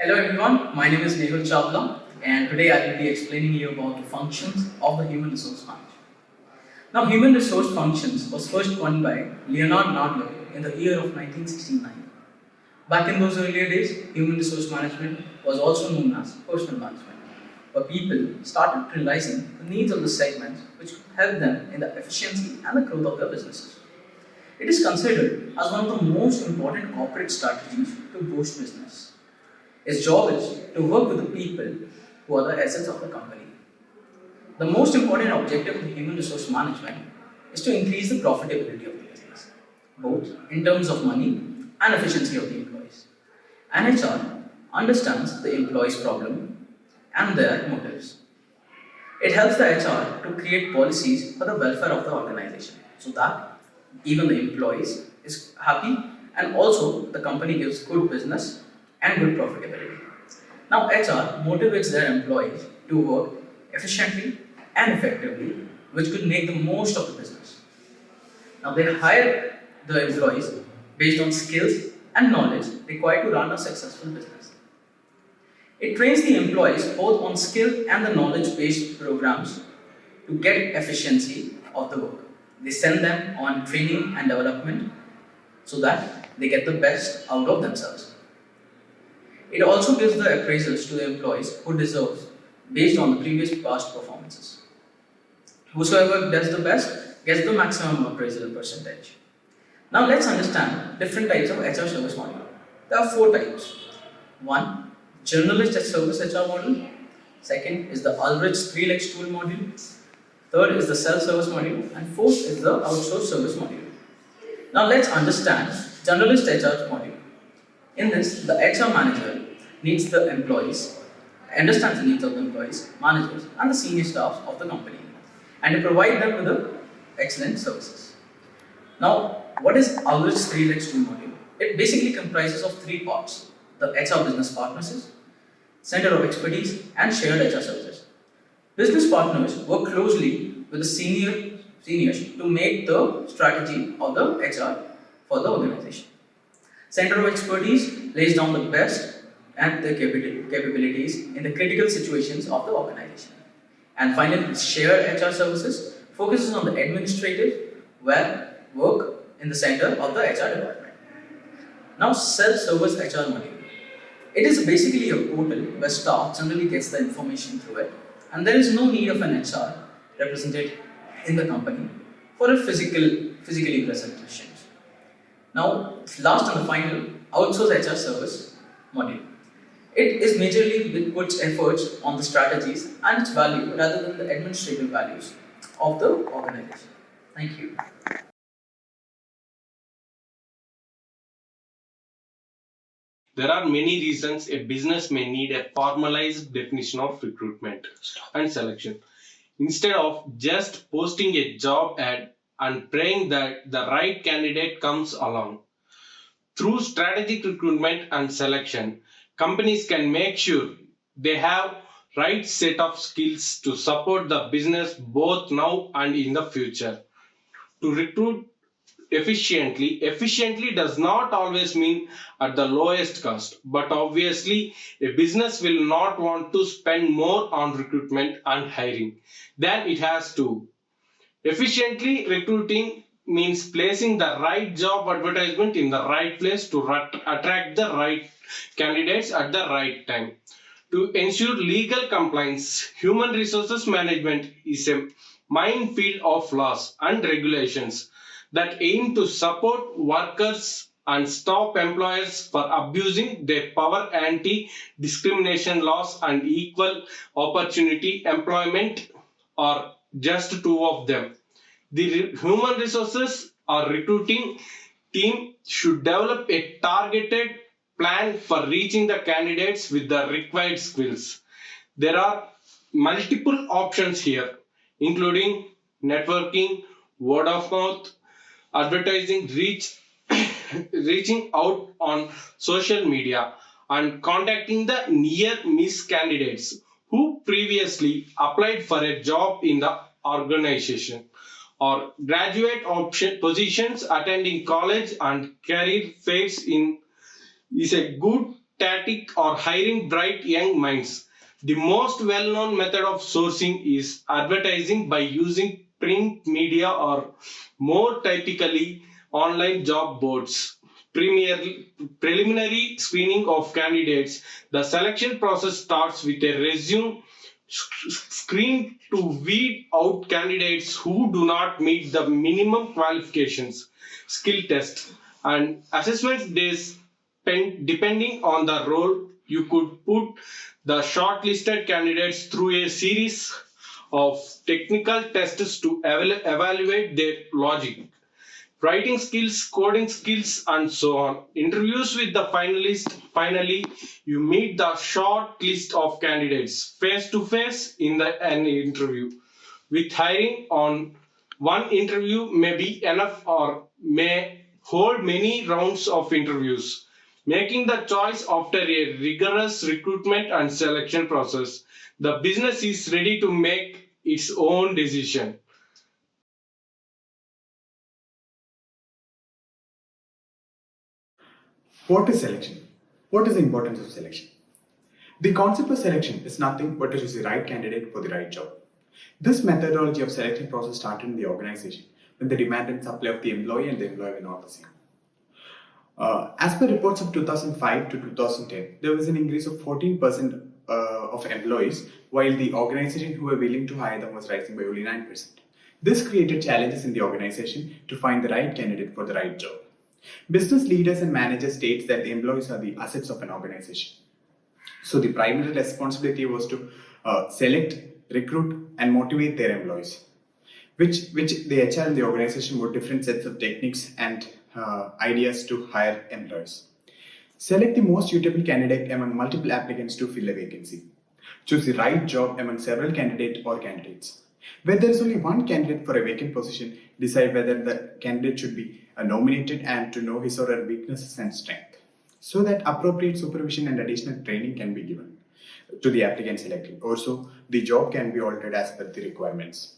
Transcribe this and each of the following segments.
Hello everyone, my name is Nehul Chawla and today I will be explaining you about the functions of the human resource management. Now human resource functions was first coined by Leonard Nadler in the year of 1969. Back in those earlier days, human resource management was also known as personal management, where people started realizing the needs of the segments which could help them in the efficiency and the growth of their businesses. It is considered as one of the most important corporate strategies to boost business. Its job is to work with the people who are the assets of the company. The most important objective of human resource management is to increase the profitability of the business, both in terms of money and efficiency of the employees. An HR understands the employee's problem and their motives. It helps the HR to create policies for the welfare of the organization so that even the employees is happy and also the company gives good business and good profitability. Now HR motivates their employees to work efficiently and effectively, which could make the most of the business. Now they hire the employees based on skills and knowledge required to run a successful business. It trains the employees both on skill and the knowledge based programs to get efficiency of the work. They send them on training and development so that they get the best out of themselves. It also gives the appraisals to the employees who deserve based on the previous past performances. Whosoever does the best gets the maximum appraisal percentage. Now let's understand different types of HR service model. There are four types. One, generalist service HR model. Second is the Ulrich 3-Lex tool module. Third is the self-service module. And fourth is the outsourced service module. Now let's understand generalist HR module. In this, the HR manager needs the employees, understands the needs of the employees, managers, and the senior staff of the company, and to provide them with the excellent services. Now, what is Ulrich 3-Lex tool module? It basically comprises of three parts: the HR business partners, center of expertise, and shared HR services. Business partners work closely with the seniors to make the strategy of the HR for the organization. Center of expertise lays down the best and the capabilities in the critical situations of the organization. And finally, shared HR services focuses on the administrative work in the center of the HR department. Now, self-service HR module. It is basically a portal where staff generally gets the information through it, and there is no need of an HR represented in the company for a physically presentation. Now, last and the final, outsource HR service module. It is majorly with puts efforts on the strategies and its value rather than the administrative values of the organization. Thank you. There are many reasons a business may need a formalized definition of recruitment and selection. Instead of just posting a job ad and praying that the right candidate comes along. Through strategic recruitment and selection, companies can make sure they have right set of skills to support the business both now and in the future. To recruit efficiently does not always mean at the lowest cost, but obviously a business will not want to spend more on recruitment and hiring than it has to. Efficiently recruiting means placing the right job advertisement in the right place to attract the right candidates at the right time. To ensure legal compliance, human resources management is a minefield of laws and regulations that aim to support workers and stop employers for abusing their power. Anti-discrimination laws and equal opportunity employment are just two of them. The human resources or recruiting team should develop a targeted plan for reaching the candidates with the required skills. There are multiple options here, including networking, word of mouth, advertising, reaching out on social media, and contacting the near miss candidates who previously applied for a job in the organization, or graduate option positions. Attending college and career fairs in is a good static or hiring bright young minds. The most well-known method of sourcing is advertising by using print media or more typically online job boards. Preliminary screening of candidates. The selection process starts with a resume screen to weed out candidates who do not meet the minimum qualifications, skill test, and assessment days. Depending on the role, you could put the shortlisted candidates through a series of technical tests to evaluate their logic, writing skills, coding skills, and so on. Interviews with the finalists. Finally, you meet the short list of candidates face to face in an interview. With hiring on one interview may be enough or may hold many rounds of interviews, making the choice after a rigorous recruitment and selection process. The business is ready to make its own decision. What is selection? What is the importance of selection? The concept of selection is nothing but to choose the right candidate for the right job. This methodology of selection process started in the organization when the demand and supply of the employee and the employer were not the same. As per reports of 2005 to 2010, there was an increase of 14% of employees, while the organization who were willing to hire them was rising by only 9%. This created challenges in the organization to find the right candidate for the right job. Business leaders and managers state that the employees are the assets of an organization. So the primary responsibility was to select, recruit, and motivate their employees, which the HR and the organization were different sets of techniques and ideas to hire employees. Select the most suitable candidate among multiple applicants to fill a vacancy. Choose the right job among several candidates or candidates. Where there is only one candidate for a vacant position, decide whether the candidate should be nominated and to know his or her weaknesses and strength, so that appropriate supervision and additional training can be given to the applicant selected. Also, the job can be altered as per the requirements.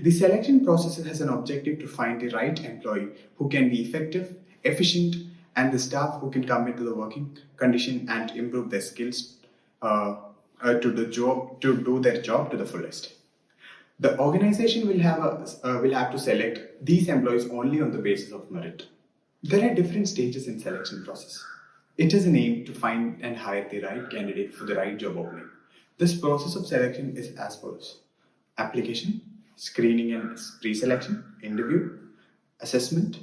The selection process has an objective to find the right employee who can be effective, efficient, and the staff who can commit to the working condition and improve their skills to do their job to the fullest. The organization will have to select these employees only on the basis of merit. There are different stages in selection process. It is an aim to find and hire the right candidate for the right job opening. This process of selection is as follows: application, screening and pre-selection, interview, assessment,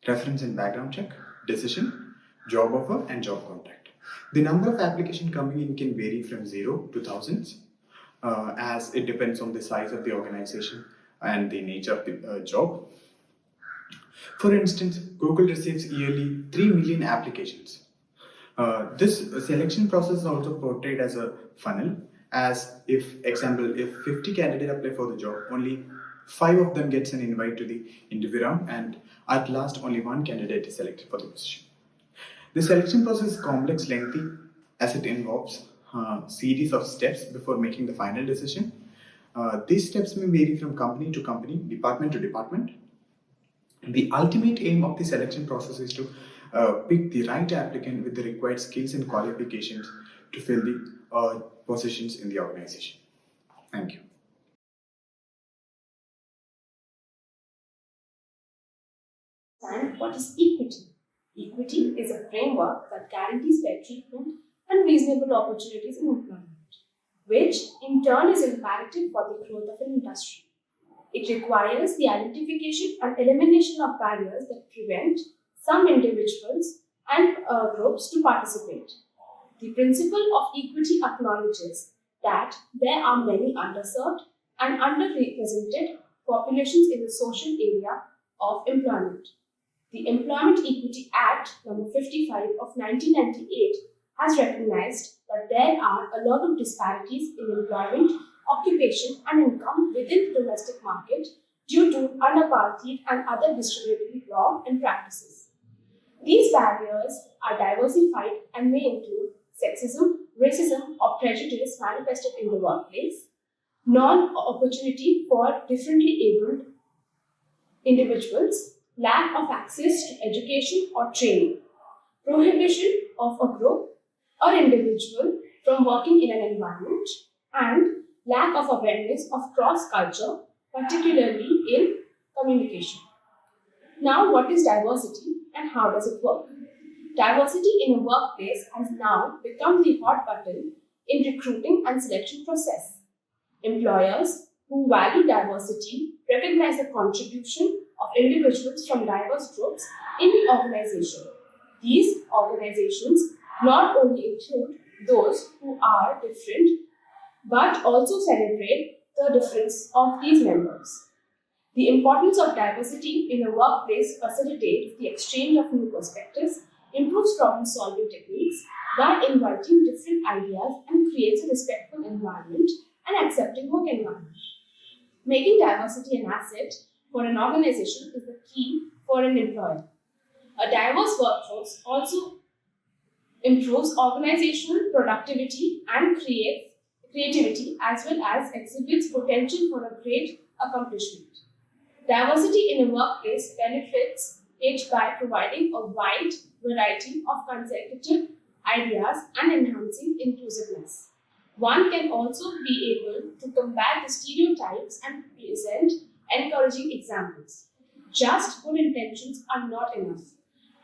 reference and background check, decision, job offer, and job contract. The number of applications coming in can vary from 0 to thousands, as it depends on the size of the organization and the nature of the job. For instance, Google receives yearly 3 million applications. This selection process is also portrayed as a funnel, as if 50 candidates apply for the job, only 5 of them gets an invite to the interview round, and at last only one candidate is selected for the position. The selection process is complex, lengthy, as it involves a series of steps before making the final decision. These steps may vary from company to company, department to department. The ultimate aim of the selection process is to pick the right applicant with the required skills and qualifications to fill the positions in the organization. Thank you. And what is equity? Equity is a framework that guarantees fair treatment and reasonable opportunities in employment, which in turn is imperative for the growth of an industry. It requires the identification and elimination of barriers that prevent some individuals and groups to participate. The principle of equity acknowledges that there are many underserved and underrepresented populations in the social area of employment. The Employment Equity Act No. 55 of 1998 has recognized that there are a lot of disparities in employment, occupation, and income within the domestic market due to unapartheid and other discriminatory law and practices. These barriers are diversified and may include sexism, racism, or prejudice manifested in the workplace, non-opportunity for differently abled individuals, lack of access to education or training, prohibition of a group, or individual from working in an environment, and lack of awareness of cross culture, particularly in communication. Now, what is diversity and how does it work? Diversity in a workplace has now become the hot button in recruiting and selection process. Employers who value diversity recognize the contribution of individuals from diverse groups in the organization. These organizations not only include those who are different but also celebrate the difference of these members. The importance of diversity in a workplace facilitates the exchange of new perspectives, improves problem solving techniques by inviting different ideas, and creates a respectful environment and accepting work environment. Making diversity an asset for an organization is the key for an employer. A diverse workforce also improves organizational productivity and creates creativity as well as exhibits potential for a great accomplishment. Diversity in a workplace benefits it by providing a wide variety of consecutive ideas and enhancing inclusiveness. One can also be able to combat the stereotypes and present encouraging examples. Just good intentions are not enough.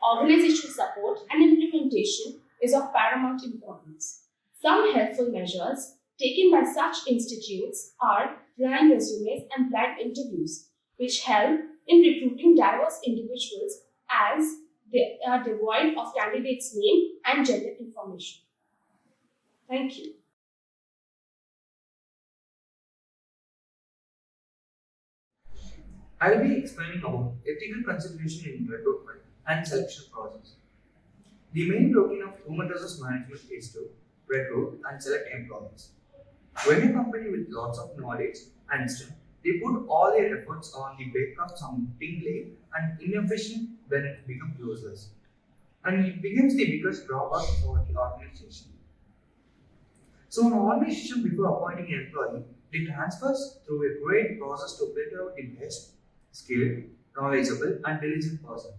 Organizational support and implementation is of paramount importance. Some helpful measures taken by such institutes are blind resumes and blind interviews, which help in recruiting diverse individuals as they are devoid of candidates' name and gender information. Thank you. I will be explaining about ethical consideration in recruitment and selection process. The main routine of human resource management is to recruit and select employees. When a company with lots of knowledge and strength, they put all their efforts on the back of something late and inefficient when it becomes useless. And it becomes the biggest drawback for the organization. So an organization before appointing an employee, it transfers through a great process to filter out the best, skilled, knowledgeable and diligent person.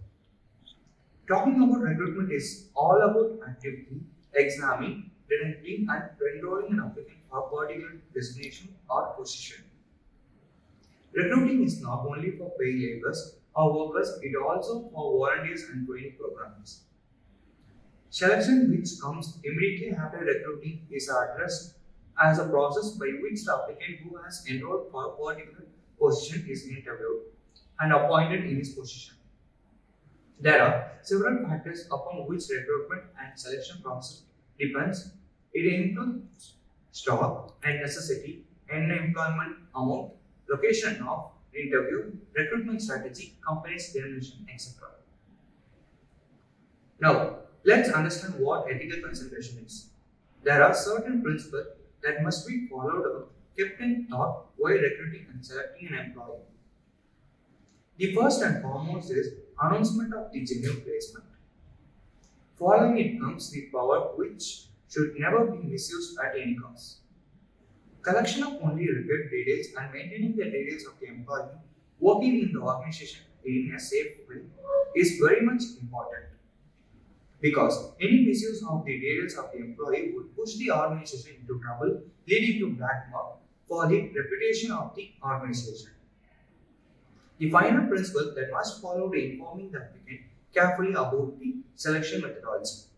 Talking about recruitment is all about actively examining, detecting and enrolling an applicant for a particular destination or position. Recruiting is not only for paid laborers or workers, it also for volunteers and training programs. Selection, which comes immediately after recruiting, is addressed as a process by which the applicant who has enrolled for a particular position is interviewed and appointed in his position. There are several factors upon which recruitment and selection process depends. It includes stock and necessity, and employment amount, location of interview, recruitment strategy, company's denomination, etc. Now, let's understand what ethical consideration is. There are certain principles that must be followed up, kept in thought while recruiting and selecting an employee. The first and foremost is announcement of the genuine placement. Following it comes the power which should never be misused at any cost. Collection of only required details and maintaining the details of the employee working in the organization in a safe way is very much important, because any misuse of the details of the employee would push the organization into trouble, leading to black mark for the reputation of the organization. The final principle that must follow the informing the applicant carefully about the selection methodology,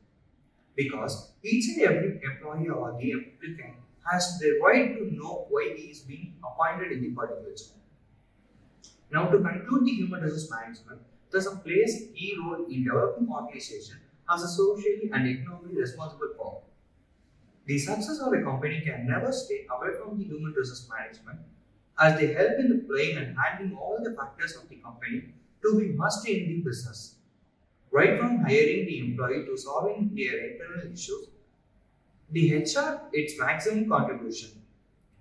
because each and every employee or the applicant has the right to know why he is being appointed in the particular job. Now, to conclude the human resource management, thus plays a key role in developing organization as a socially and economically responsible firm. The success of a company can never stay away from the human resource management, as they help in the playing and handling all the factors of the company to be must in the business. Right from hiring the employee to solving their internal issues, the HR its maximum contribution.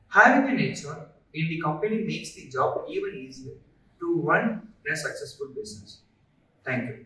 Having an HR in the company makes the job even easier to run a successful business. Thank you.